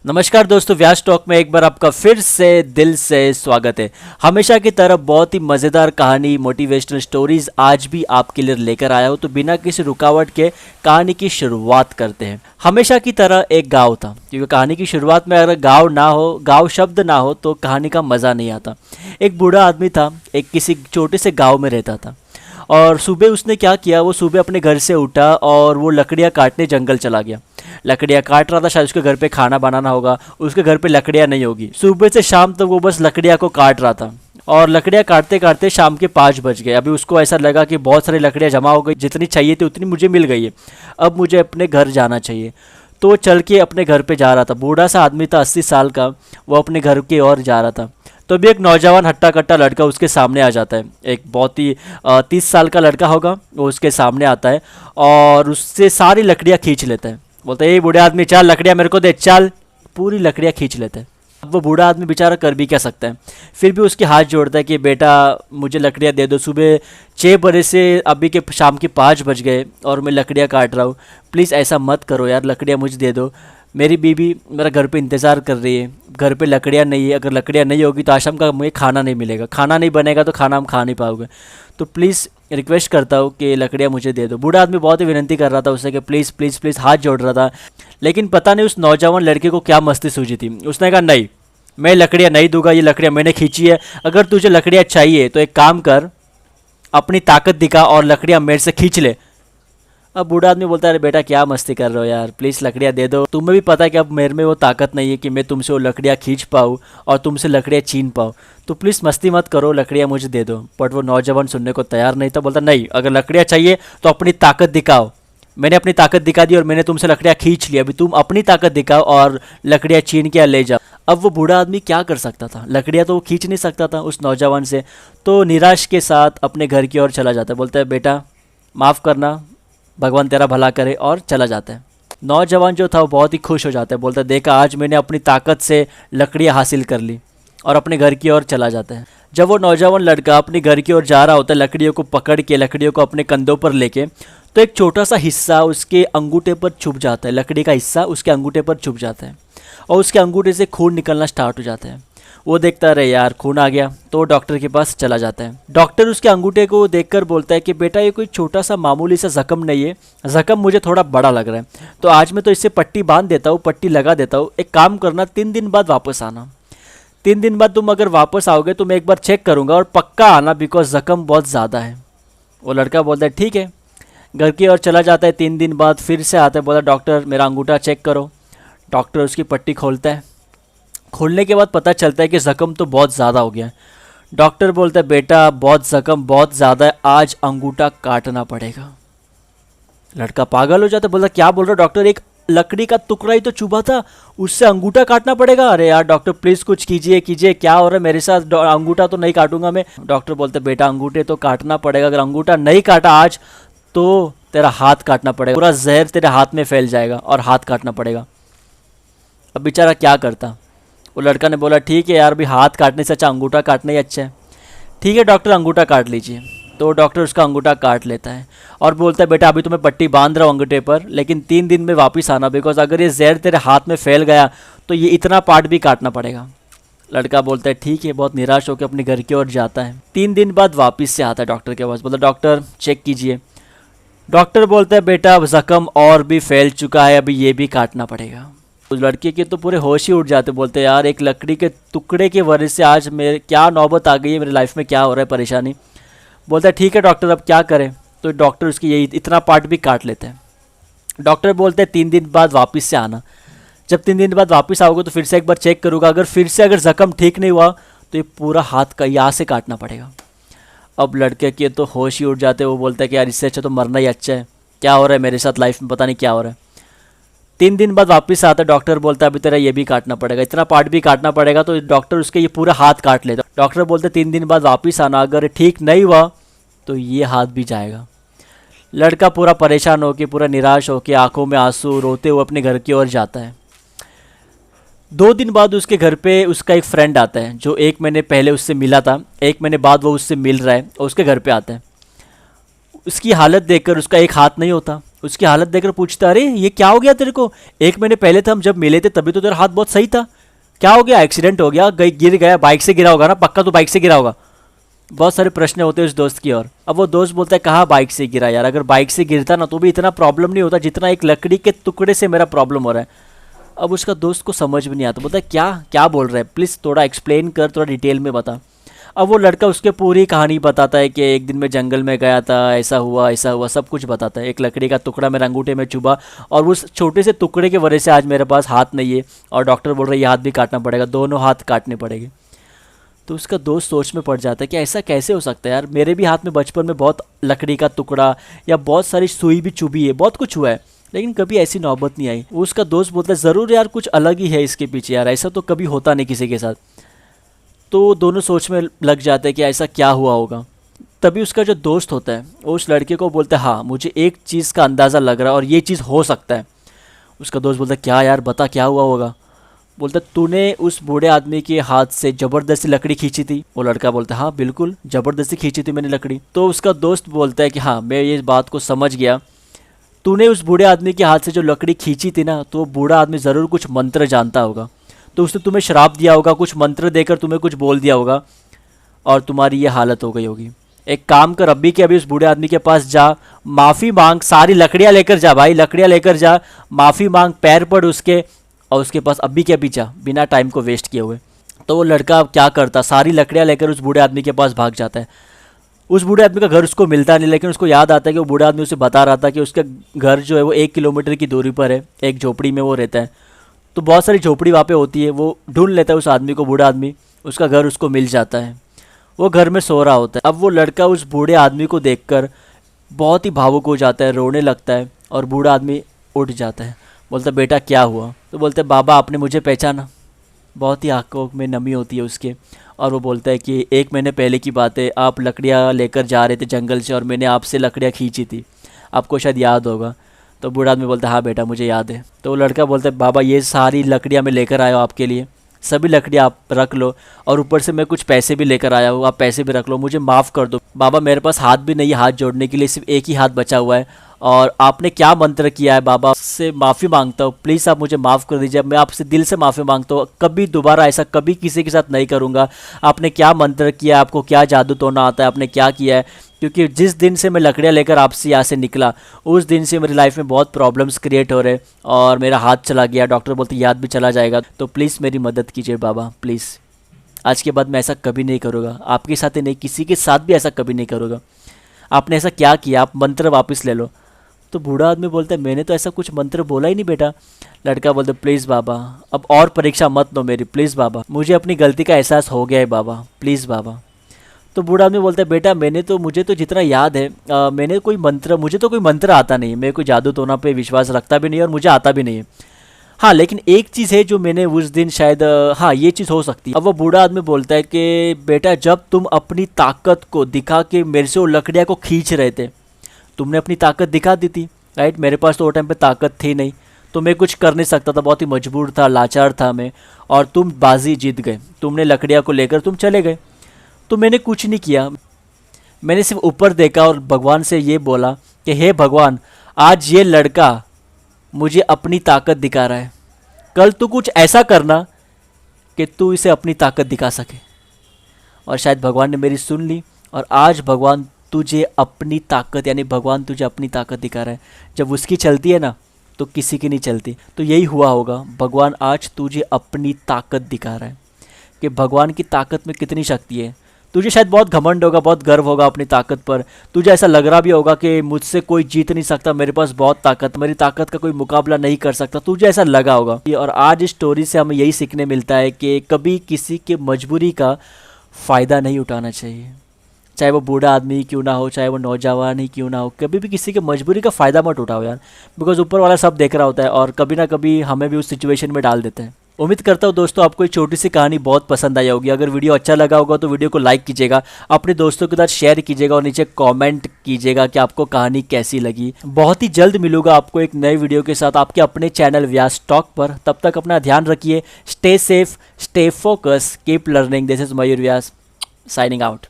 नमस्कार दोस्तों, व्यास टॉक में एक बार आपका फिर से दिल से स्वागत है। हमेशा की तरह बहुत ही मज़ेदार कहानी, मोटिवेशनल स्टोरीज आज भी आपके लिए लेकर आया हूँ। तो बिना किसी रुकावट के कहानी की शुरुआत करते हैं। हमेशा की तरह एक गांव था, क्योंकि कहानी की शुरुआत में अगर गांव शब्द ना हो तो कहानी का मज़ा नहीं आता। एक बूढ़ा आदमी था, एक किसी छोटे से गाँव में रहता था। और सुबह उसने क्या किया, वो सुबह अपने घर से उठा और वो लकड़ियाँ काटने जंगल चला गया। लकड़ियाँ काट रहा था, शायद उसके घर पे खाना बनाना होगा। उसके घर पे लकड़ियाँ नहीं होगी। सुबह से शाम तक वो बस लकड़ियाँ को काट रहा था और लकड़ियाँ काटते काटते शाम के 5 बज गए। अभी उसको ऐसा लगा कि बहुत सारी लकड़ियाँ जमा हो गई, जितनी चाहिए थी उतनी मुझे मिल गई है, अब मुझे अपने घर जाना चाहिए। तो वो चल के अपने घर पे जा रहा था। बूढ़ा सा आदमी था, 80 साल का। वो अपने घर की ओर जा रहा था। तो भी एक नौजवान हट्टा कट्टा लड़का उसके सामने आ जाता है। एक बहुत ही 30 साल का लड़का होगा, वो उसके सामने आता है और उससे सारी लकड़ियाँ खींच लेता है। बोलता है, ये बूढ़े आदमी, चल लकड़ियाँ मेरे को दे, चल। पूरी लकड़ियाँ खींच लेते हैं। अब वो बूढ़ा आदमी बेचारा कर भी क्या सकता है, फिर भी उसके हाथ जोड़ता है कि बेटा मुझे लकड़ियाँ दे दो। सुबह 6 बजे से अभी के शाम के 5 बज गए और मैं लकड़ियाँ काट रहा हूँ। प्लीज़ ऐसा मत करो यार, लकड़ियाँ मुझे दे दो। मेरी बीवी मेरा घर पे इंतज़ार कर रही है, घर पे लकड़ियाँ नहीं है। अगर लकड़ियाँ नहीं होगी तो आश्रम का मुझे खाना नहीं मिलेगा, खाना नहीं बनेगा तो खाना हम खा नहीं पाओगे। तो प्लीज़ रिक्वेस्ट करता हूँ कि लकड़ियाँ मुझे दे दो। बूढ़ा आदमी बहुत ही विनती कर रहा था उससे कि प्लीज़ प्लीज़ प्लीज़, हाथ जोड़ रहा था। लेकिन पता नहीं उस नौजवान लड़के को क्या मस्ती सूझी थी। उसने कहा, नहीं, मैं लकड़ियाँ नहीं दूंगा, ये लकड़ियाँ मैंने खींची है। अगर तुझे लकड़ियाँ चाहिए तो एक काम कर, अपनी ताकत दिखा और लकड़ियाँ मेरे से खींच ले। अब बूढ़ा आदमी बोलता है, अरे बेटा क्या मस्ती कर रहे हो यार, प्लीज़ लकड़ियाँ दे दो। तुम्हें भी पता है कि अब मेरे में वो ताकत नहीं है कि मैं तुमसे वो लकड़ियाँ खींच पाऊँ और तुमसे लकड़ियाँ छीन पाऊँ। तो प्लीज़ मस्ती मत करो, लकड़ियाँ मुझे दे दो। बट वो नौजवान सुनने को तैयार नहीं था। बोलता, नहीं, अगर लकड़ियाँ चाहिए तो अपनी ताकत दिखाओ। मैंने अपनी ताकत दिखा दी और मैंने तुमसे लकड़ियाँ खींच ली, अभी तुम अपनी ताकत दिखाओ और लकड़ियाँ छीन के ले जाओ। अब वो बूढ़ा आदमी क्या कर सकता था, लकड़ियाँ तो वो खींच नहीं सकता था उस नौजवान से। तो निराश के साथ अपने घर की ओर चला जाता है। बोलता है, बेटा माफ़ करना, भगवान तेरा भला करे, और चला जाता है। नौजवान जो था वो बहुत ही खुश हो जाता है। बोलता है, देखा आज मैंने अपनी ताकत से लकड़ियाँ हासिल कर ली, और अपने घर की ओर चला जाता है। जब वो नौजवान लड़का अपने घर की ओर जा रहा होता है, लकड़ियों को पकड़ के, लकड़ियों को अपने कंधों पर लेके, तो एक छोटा सा हिस्सा उसके अंगूठे पर छुप जाता है। लकड़ी का हिस्सा उसके अंगूठे पर छुप जाता है और उसके अंगूठे से खून निकलना स्टार्ट हो जाता है। वो देखता रहे, यार खून आ गया, तो डॉक्टर के पास चला जाता है। डॉक्टर उसके अंगूठे को देखकर बोलता है कि बेटा ये कोई छोटा सा मामूली सा जख्म नहीं है, जख्म मुझे थोड़ा बड़ा लग रहा है, तो आज मैं तो इससे पट्टी बांध देता हूँ, पट्टी लगा देता हूँ। एक काम करना, 3 दिन बाद वापस आना। 3 दिन बाद तुम अगर वापस आओगे तो मैं एक बार चेक करूँगा, और पक्का आना, बिकॉज जख्म बहुत ज़्यादा है। वो लड़का बोलता है, ठीक है। घर की ओर चला जाता है। 3 दिन बाद फिर से आता है, बोला, डॉक्टर मेरा अंगूठा चेक करो। डॉक्टर उसकी पट्टी खोलता है। खोलने के बाद पता चलता है कि ज़ख्म तो बहुत ज़्यादा हो गया है। डॉक्टर बोलता है, बेटा बहुत ज़ख्म बहुत ज़्यादा है, आज अंगूठा काटना पड़ेगा। लड़का पागल हो जाता है, बोलता, क्या बोल रहा हो डॉक्टर, एक लकड़ी का टुकड़ा ही तो चुभा था, उससे अंगूठा काटना पड़ेगा? अरे यार डॉक्टर प्लीज़ कुछ कीजिए कीजिए, क्या हो रहा है मेरे साथ, अंगूठा तो नहीं काटूंगा मैं। डॉक्टर बोलते, बेटा अंगूठे तो काटना पड़ेगा, अगर अंगूठा नहीं काटा आज तो तेरा हाथ काटना पड़ेगा, पूरा जहर तेरे हाथ में फैल जाएगा और हाथ काटना पड़ेगा। अब बेचारा क्या करता। वो लड़का ने बोला, ठीक है यार, भी हाथ काटने से अच्छा अंगूठा काटना ही अच्छा है। ठीक है डॉक्टर, अंगूठा काट लीजिए। तो डॉक्टर उसका अंगूठा काट लेता है और बोलता है, बेटा अभी तो मैं पट्टी बांध रहा हूँ अंगूठे पर, लेकिन 3 दिन में वापस आना, बिकॉज अगर ये जहर तेरे हाथ में फैल गया तो ये इतना पार्ट भी काटना पड़ेगा। लड़का बोलता है, ठीक है, बहुत निराश होकर अपने घर की ओर जाता है। 3 दिन बाद वापस से आता है डॉक्टर के पास। बोलता, डॉक्टर चेक कीजिए। डॉक्टर बोलता है, बेटा जख्म और भी फैल चुका है, अभी ये भी काटना पड़ेगा। उस लड़के के तो पूरे होश ही उड़ जाते। बोलते हैं, यार एक लकड़ी के टुकड़े की वजह से आज मेरे क्या नौबत आ गई है, मेरी लाइफ में क्या हो रहा है, परेशानी। बोलता है, ठीक है डॉक्टर, अब क्या करें। तो डॉक्टर उसकी यही इतना पार्ट भी काट लेते हैं। डॉक्टर बोलते हैं, 3 दिन बाद वापस से आना। जब 3 दिन बाद वापस आओगे तो फिर से एक बार चेक करूँगा, अगर जख्म ठीक नहीं हुआ तो ये पूरा हाथ का यहाँ से काटना पड़ेगा। अब लड़के के तो होश ही उड़ जाते। वो बोलता है कि यार इससे अच्छा तो मरना ही अच्छा है, क्या हो रहा है मेरे साथ लाइफ में, पता नहीं क्या हो रहा है। 3 दिन बाद वापस आता है। डॉक्टर बोलता है, अभी तेरा ये भी काटना पड़ेगा, इतना पार्ट भी काटना पड़ेगा। तो डॉक्टर उसके ये पूरा हाथ काट लेता। डॉक्टर बोलते, 3 दिन बाद वापस आना, अगर ठीक नहीं हुआ तो ये हाथ भी जाएगा। लड़का पूरा परेशान होकर, पूरा निराश होकर, आंखों में आंसू, रोते हुए अपने घर की ओर जाता है। 2 दिन बाद उसके घर पे उसका एक फ्रेंड आता है, जो 1 महीने पहले उससे मिला था। 1 महीने बाद वो उससे मिल रहा है और उसके घर पे आता है। उसकी हालत देखकर उसका एक हाथ नहीं होता, उसकी हालत देखकर पूछता, अरे ये क्या हो गया तेरे को? 1 महीने पहले तो हम जब मिले थे तभी तो तेरा हाथ बहुत सही था, क्या हो गया? एक्सीडेंट हो गया, गिर गया? बाइक से गिरा होगा ना, पक्का तो बाइक से गिरा होगा। बहुत सारे प्रश्न होते हैं उस दोस्त की ओर। अब वो दोस्त बोलता है, कहाँ बाइक से गिरा यार, अगर बाइक से गिरता ना तो भी इतना प्रॉब्लम नहीं होता जितना एक लकड़ी के टुकड़े से मेरा प्रॉब्लम हो रहा है। अब उसका दोस्त को समझ में नहीं आता, बोलता है क्या क्या बोल रहा है, प्लीज़ थोड़ा एक्सप्लेन कर, थोड़ा डिटेल में बता। अब वो लड़का उसके पूरी कहानी बताता है कि एक दिन मैं जंगल में गया था, ऐसा हुआ, सब कुछ बताता है। एक लकड़ी का टुकड़ा मेरे अंगूठे में चुभा और उस छोटे से टुकड़े की वजह से आज मेरे पास हाथ नहीं है और डॉक्टर बोल रहा है ये हाथ भी काटना पड़ेगा, दोनों हाथ काटने पड़ेंगे। तो उसका दोस्त सोच में पड़ जाता है कि ऐसा कैसे हो सकता है यार, मेरे भी हाथ में बचपन में बहुत लकड़ी का टुकड़ा या बहुत सारी सुई भी चुभी है, बहुत कुछ हुआ है, लेकिन कभी ऐसी नौबत नहीं आई। उसका दोस्त बोलता है ज़रूर यार कुछ अलग ही है इसके पीछे यार, ऐसा तो कभी होता नहीं किसी के साथ। तो दोनों सोच में लग जाते हैं कि ऐसा क्या हुआ होगा। तभी उसका जो दोस्त होता है वो उस लड़के को बोलता है, हाँ मुझे एक चीज़ का अंदाज़ा लग रहा है और ये चीज़ हो सकता है। उसका दोस्त बोलता है, क्या यार बता क्या हुआ होगा? बोलता, तूने उस बूढ़े आदमी के हाथ से ज़बरदस्ती लकड़ी खींची थी? वो लड़का बोलता है, हाँ बिल्कुल ज़बरदस्ती खींची थी मैंने लकड़ी। तो उसका दोस्त बोलता है कि हाँ मैं ये बात को समझ गया, तूने उस बूढ़े आदमी के हाथ से जो लकड़ी खींची थी ना, तो वो बूढ़ा आदमी ज़रूर कुछ मंत्र जानता होगा, तो उसने तुम्हें श्राप दिया होगा, कुछ मंत्र देकर तुम्हें कुछ बोल दिया होगा और तुम्हारी ये हालत हो गई होगी। एक काम कर, अभी के अभी उस बूढ़े आदमी के पास जा, माफ़ी मांग, सारी लकड़ियाँ लेकर जा भाई, लकड़ियाँ लेकर जा, माफ़ी मांग, पैर पड़ उसके, और उसके पास अभी के अभी जा, बिना टाइम को वेस्ट किए हुए। तो वो लड़का क्या करता, सारी लकड़ियाँ लेकर उस बूढ़े आदमी के पास भाग जाता है। उस बूढ़े आदमी का घर उसको मिलता नहीं, लेकिन उसको याद आता है कि वो बूढ़ा आदमी उसे बता रहा था कि उसका घर जो है वो 1 किलोमीटर की दूरी पर है, एक झोपड़ी में वो रहता है। तो बहुत सारी झोपड़ी वहाँ पे होती है, वो ढूंढ लेता है उस आदमी को, बूढ़ा आदमी, उसका घर उसको मिल जाता है। वो घर में सो रहा होता है। अब वो लड़का उस बूढ़े आदमी को देखकर बहुत ही भावुक हो जाता है, रोने लगता है और बूढ़ा आदमी उठ जाता है। बोलता, बेटा क्या हुआ? तो बोलते, बाबा आपने मुझे पहचाना? बहुत ही आंखों में नमी होती है उसके, और वो बोलता है कि 1 महीने पहले की बात है, आप लकड़ियाँ लेकर जा रहे थे जंगल से और मैंने आपसे लकड़ियाँ खींची थी, आपको शायद याद होगा। तो बूढ़ा आदमी बोलता है, हाँ बेटा मुझे याद है। तो वो लड़का बोलता है, बाबा ये सारी लकड़ियाँ मैं लेकर आया हूँ आपके लिए, सभी लकड़ियाँ आप रख लो, और ऊपर से मैं कुछ पैसे भी लेकर आया हूँ, आप पैसे भी रख लो, मुझे माफ़ कर दो बाबा, मेरे पास हाथ भी नहीं है हाथ जोड़ने के लिए, सिर्फ एक ही हाथ बचा हुआ है, और आपने क्या मंत्र किया है बाबा, से माफ़ी मांगता हूँ, प्लीज़ आप मुझे माफ़ कर दीजिए, मैं आपसे दिल से माफ़ी मांगता हूँ, कभी दोबारा ऐसा कभी किसी के साथ नहीं करूँगा। आपने क्या मंत्र किया, आपको क्या जादू टोना आता है, आपने क्या किया है? क्योंकि जिस दिन से मैं लकड़ियाँ लेकर आपसे यहाँ से निकला, उस दिन से मेरी लाइफ में बहुत प्रॉब्लम्स क्रिएट हो रहे और मेरा हाथ चला गया, डॉक्टर बोलते याद भी चला जाएगा, तो प्लीज़ मेरी मदद कीजिए बाबा प्लीज़। आज के बाद मैं ऐसा कभी नहीं करूँगा, आपके साथ ही नहीं किसी के साथ भी ऐसा कभी नहीं करूँगा। आपने ऐसा क्या किया, आप मंत्र वापस ले लो। तो बूढ़ा आदमी बोलता है, मैंने तो ऐसा कुछ मंत्र बोला ही नहीं बेटा। लड़का बोलता, प्लीज़ बाबा अब और परीक्षा मत लो मेरी, प्लीज़ बाबा, मुझे अपनी गलती का एहसास हो गया है बाबा, प्लीज़ बाबा। तो बूढ़ा आदमी बोलता है, बेटा मुझे तो जितना याद है मुझे तो कोई मंत्र आता नहीं है, मैं कोई जादू टोना पे विश्वास रखता भी नहीं और मुझे आता भी नहीं है। हाँ लेकिन एक चीज़ है जो मैंने उस दिन शायद, हाँ ये चीज़ हो सकती है। अब वो बूढ़ा आदमी बोलता है कि बेटा जब तुम अपनी ताकत को दिखा के मेरे से वो लकड़ियाँ को खींच रहे थे, तुमने अपनी ताकत दिखा दी थी, राइट? मेरे पास तो वो टाइम पे ताकत थी नहीं, तो मैं कुछ कर नहीं सकता था, बहुत ही मजबूर था, लाचार था मैं, और तुम बाजी जीत गए, तुमने लकड़ियाँ को लेकर तुम चले गए। तो मैंने कुछ नहीं किया, मैंने सिर्फ ऊपर देखा और भगवान से ये बोला कि हे भगवान, आज ये लड़का मुझे अपनी ताकत दिखा रहा है, कल तू कुछ ऐसा करना कि तू इसे अपनी ताकत दिखा सके। और शायद भगवान ने मेरी सुन ली और आज भगवान तुझे अपनी ताकत, यानी भगवान तुझे अपनी ताकत दिखा रहा है। जब उसकी चलती है ना तो किसी की नहीं चलती। तो यही हुआ होगा, भगवान आज तुझे अपनी ताकत दिखा रहा है कि भगवान की ताकत में कितनी शक्ति है। तुझे शायद बहुत घमंड होगा, बहुत गर्व होगा अपनी ताकत पर, तुझे ऐसा लग रहा भी होगा कि मुझसे कोई जीत नहीं सकता, मेरे पास बहुत ताकत, मेरी ताकत का कोई मुकाबला नहीं कर सकता, तुझे ऐसा लगा होगा। और आज इस स्टोरी से हमें यही सीखने मिलता है कि कभी किसी के मजबूरी का फ़ायदा नहीं उठाना चाहिए, चाहे वो बूढ़ा आदमी क्यों ना हो, चाहे वो नौजवान ही क्यों ना हो, कभी भी किसी के मजबूरी का फ़ायदा मत उठाओ यार, बिकॉज ऊपर वाला सब देख रहा होता है और कभी ना कभी हमें भी उस सिचुएशन में डाल देते हैं। उम्मीद करता हूँ दोस्तों आपको एक छोटी सी कहानी बहुत पसंद आई होगी। अगर वीडियो अच्छा लगा होगा तो वीडियो को लाइक कीजिएगा, अपने दोस्तों के साथ शेयर कीजिएगा और नीचे कमेंट कीजिएगा कि आपको कहानी कैसी लगी। बहुत ही जल्द मिलूंगा आपको एक नए वीडियो के साथ आपके अपने चैनल व्यास टॉक पर। तब तक अपना ध्यान रखिए, stay safe, stay focus, keep learning. This is Mayur Vyas signing out.